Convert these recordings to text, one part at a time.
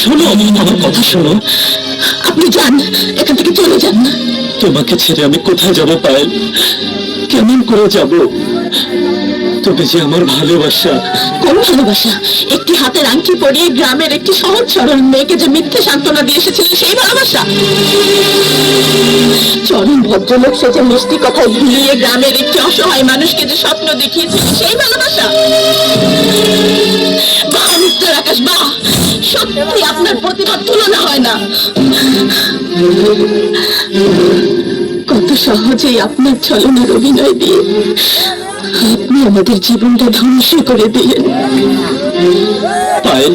শোনো, আমার কথা শোনো। আপনি যান, এখান থেকে চলে যান। তোমাকে ছেড়ে আমি কোথায় যাব পায়েল? কেমন করে যাব? তবে যে আমার ভালোবাসা। কোন ভালোবাসা? একটি হাতের আংটি পরিয়ে গ্রামের একটি সহজ সরল মেয়েকে যে মিথ্যে সান্ত্বনা দিয়ে এসেছিলেন, সেই ভালোবাসা? চরম ভদ্রলোক সেজে মিষ্টি কথায় ভুলিয়ে গ্রামের একটি অসহায় মানুষকে যে স্বপ্ন দেখিয়েছিলেন, সেই ভালোবাসা? বাহ মিস্টার আকাশ, বাহ! সত্যি আপনার প্রতিভার তুলনা হয় না। কত সহজেই আপনার ছলনার অভিনয় দিয়ে আপনি আমাদের জীবনটা ধ্বংস করে দিলেন। পায়েল,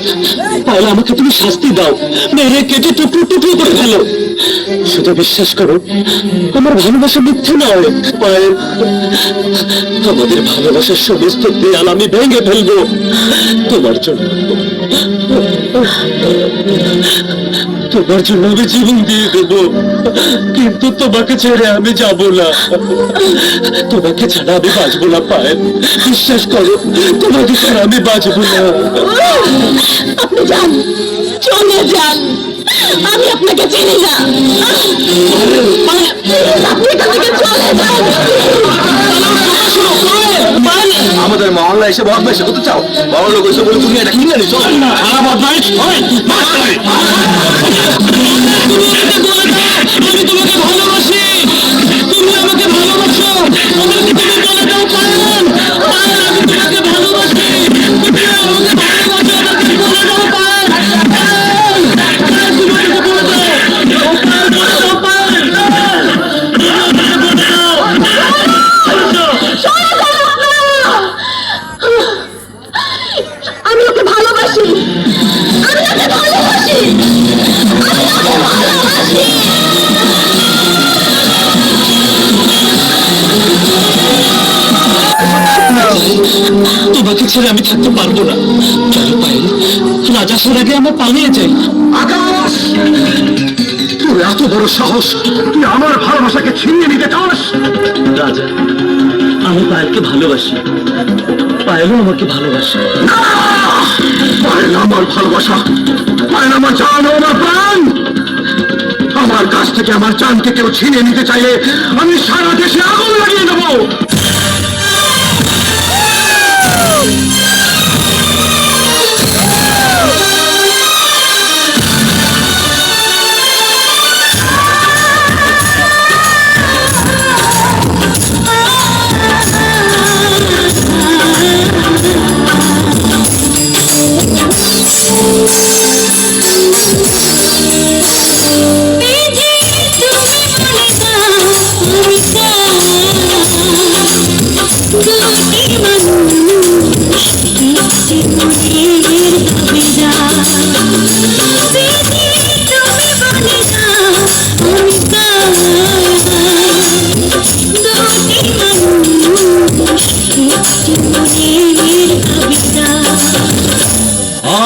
পায়েল, আমাকে তুমি শাস্তি দাও, মেরে কেটে টুকরো টুকরো করে ফেলো। শুধু বিশ্বাস করো, আমার ভালোবাসা মিথ্যে নয়। পায়েল, আমাদের ভালোবাসার সমস্ত দেয়াল আমি ভেঙে ফেলবো তোমার জন্য। তোমার জন্য আমি জীবন দিয়ে দেবো, কিন্তু তোমাকে ছেড়ে আমি যাব না। তোমাকে ছাড়া আমি বাঁচবো না পায়েল, বিশ্বাস করো, তোমাকে ছাড়া আমি বাঁচবো না। আপনি যান, চলে যান, আমি আপনাকে চিনি না। আপনি এখান থেকে চলে যান। আমাদের মহল্লা এসে বদমাইশ করতে চাও? বড় লোক এসে বলে তুমি এটা কিনে নিছো? আমি তোমাকে ভালোবাসি, তুমি আমাকে ভালোবাসো, আমাকে তুমি বলে দাও পায়েল, পায়েল, আমি তোমাকে ভালোবাসি, তুমি আমাকে ভালোবাসো, আমাকে বলে দাও পায়েল, পায়েল, পায়েল, তুমি আমাকে বলে দাও, পায়েল, বলে দাও পায়েল, পায়েল, তুমি আমাকে বলে দাও। আমি ওকে ভালোবাসি, আমি ওকে ভালোবাসি, আমি ওকে ভালোবাসি। তোমাকে ছেড়ে আমি থাকতে পারবো না। চলো পায়েল, রাজাসের আগে আমরা পালিয়ে যাই। আকাশ, তোর এত বড় সাহস, তুই আমার ভালোবাসাকে ছিনিয়ে নিতে চাস? রাজা, আমি পায়েলকে ভালোবাসি, পায়েলও আমাকে ভালোবাসে। পায়েল আমার ভালোবাসা, পায়েল আমার জান, আমার প্রাণ। আমার কাছ থেকে আমার জানকে কেউ ছিনিয়ে নিতে চাইলে আমি সারা দেশে আগুন লাগিয়ে দেবো।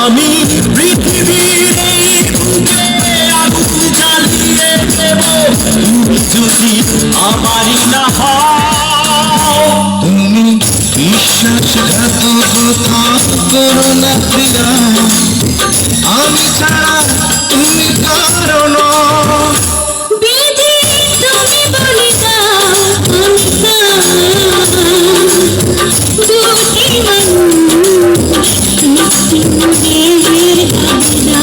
আমি পৃথিবীর এই বুকে আগুন জ্বালিয়ে দেব, তুমি যদি আমারই না হও। তুমি বিশ্বাসঘাতকতা করো না প্রিয়া, আমি ছাড়া তুমি কারণ। বিধি তুমি বলে দাও, আমি দুটি মানুষ, মিষ্টি মনের ভাবনা।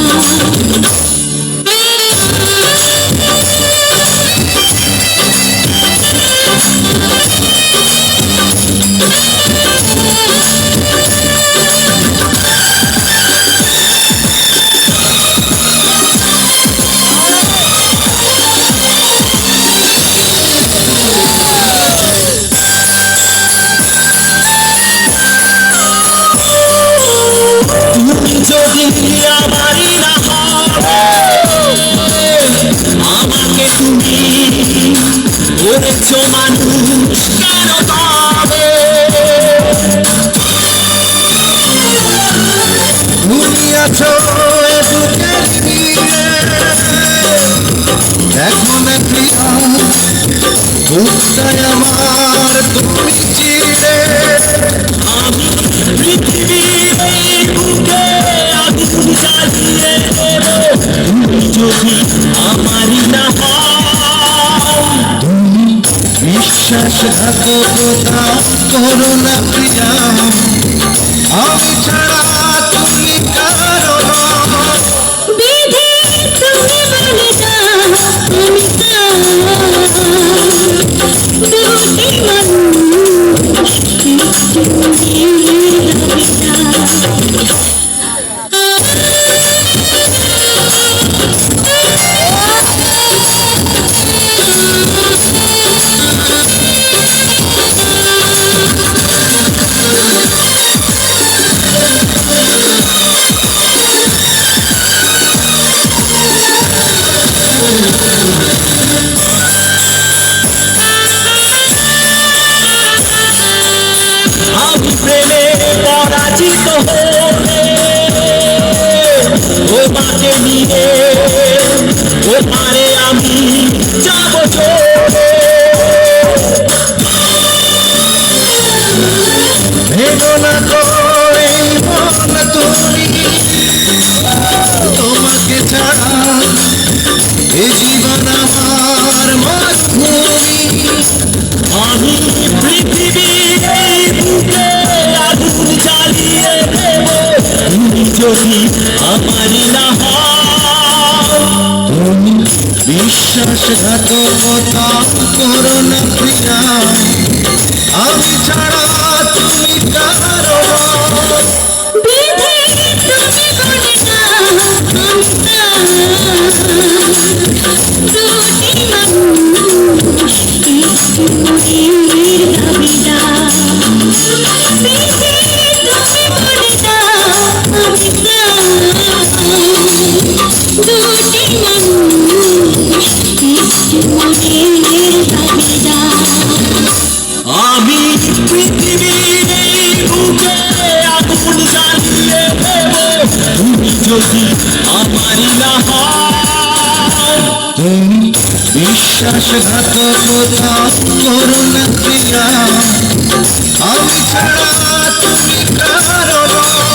বুকটায় আমার তুমি চিরে আমি পৃথিবীর এই বুকে আগুন জ্বালিয়ে দেব তুমি যদি আমারই না হও। বিশ্বাসঘাতকতা করো না প্রিয়া আমি ছাড়া তুমি কারো নও। বিধি তুমি বলে দাও আমি চাই দুটি মানুষ একটি মনের আমি প্রেমে পরাজিত হয়ে ও মাকে নিয়ে ও পারে আমি যাব চলে। ভেঙো না করে মন তুমি তোমাকে ছাড়া এ জীবন আমার মরুভূমি। আমি পৃথিবীর এই বুকে আগুন জ্বালিয়ে দেব তুমি যদি আমারই না হও। তুমি বিশ্বাসঘাতকতা করো না প্রিয়া আমি ছাড়া তুমি কারো নও। বিধি তুমি বলে দাও আমি চাই দুটি মানুষ একটি মনের দাবিদার। বিধি তুমি বলে দাও আমি চাই দুটি মানুষ একটি মনের দাবিদার। আমি পৃথিবীর এই বুকে আগুন জ্বালিয়ে দেব তুমি যদি আমারই না হও। তুমি বিশ্বাসঘাতকতা করো না প্রিয়া আমি ছাড়া তুমি কারো নও।